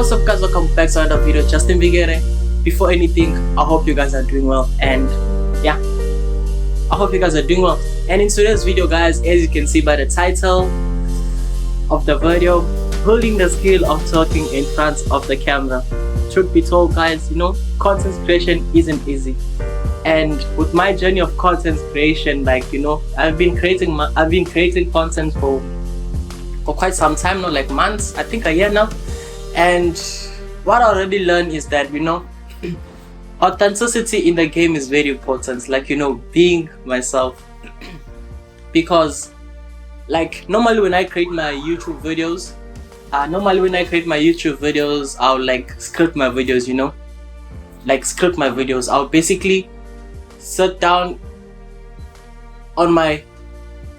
what's up guys, welcome back to another video. Justin Bigere. Before anything, I hope you guys are doing well, and yeah, I hope you guys are doing well. And in today's video guys, as you can see by the title of the video, building the skill of talking in front of the camera. Truth be told guys, content creation isn't easy, and with my journey of content creation, I've been creating content for quite some time now, like months, I think a year now. And what I already learned is that authenticity in the game is very important, being myself. Because normally when I create my YouTube videos, I'll script my videos, I'll basically sit down on my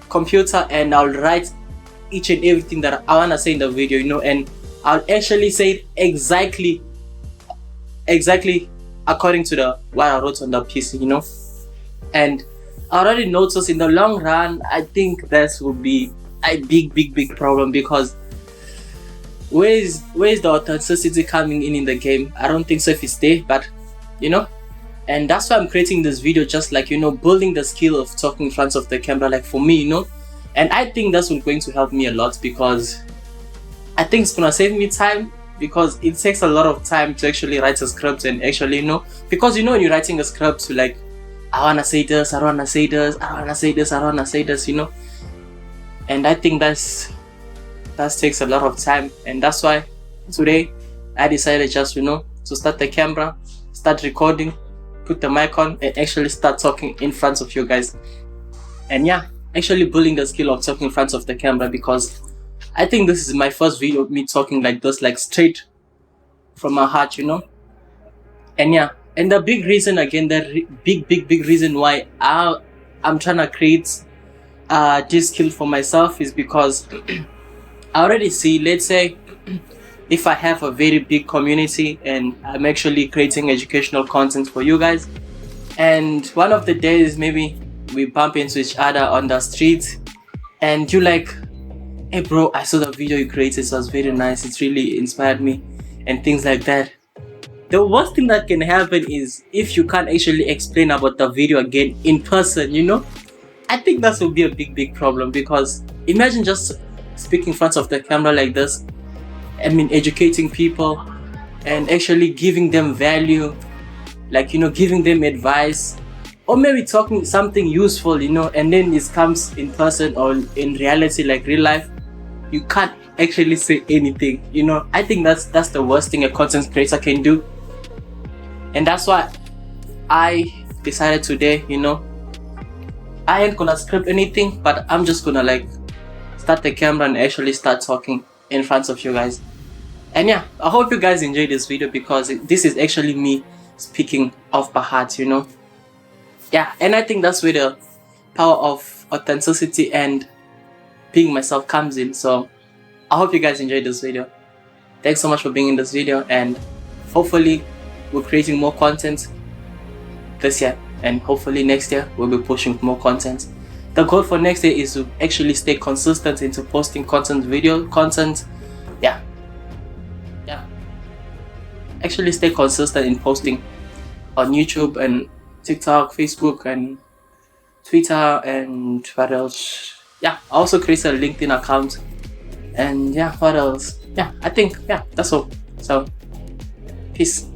computer and I'll write each and everything that I want to say in the video, and I'll actually say it exactly according to what I wrote on the PC, and I already noticed in the long run, I think this will be a big problem, because where is the authenticity coming in the game? I don't think so if it's there, but and that's why I'm creating this video, just building the skill of talking in front of the camera, for me, and I think that's going to help me a lot, because I think it's gonna save me time, because it takes a lot of time to actually write a script, and actually because when you're writing a script, I wanna say this, I don't wanna say this, I wanna say this, I don't wanna say this, and I think that takes a lot of time. And that's why today I decided just to start the camera, start recording, put the mic on, and actually start talking in front of you guys. And yeah, actually building the skill of talking in front of the camera, because I think this is my first video of me talking like this, straight from my heart, and yeah, and the big reason, again, the big reason why I'm trying to create this skill for myself is because I already see, let's say if I have a very big community and I'm actually creating educational content for you guys, and one of the days maybe we bump into each other on the street and you hey bro, I saw the video you created, so it was very nice, it really inspired me, and things like that. The worst thing that can happen is if you can't actually explain about the video again in person, I think that will be a big problem, because imagine just speaking in front of the camera like this, educating people and actually giving them value, giving them advice, or maybe talking something useful, and then it comes in person or in reality, real life, you can't actually say anything. I think that's the worst thing a content creator can do. And that's why I decided today, I ain't gonna script anything, but I'm just gonna start the camera and actually start talking in front of you guys. And yeah, I hope you guys enjoyed this video, because this is actually me speaking off my heart, yeah. And I think that's where the power of authenticity and being myself comes in. So I hope you guys enjoyed this video. Thanks so much for being in this video, and hopefully we're creating more content this year, and hopefully next year we'll be pushing more content. The goal for next year is to actually stay consistent into posting content. Actually stay consistent in posting on YouTube and TikTok, Facebook and Twitter, and what else? Yeah, I also created a LinkedIn account, and yeah, what else? Yeah, I think, yeah, that's all. So peace.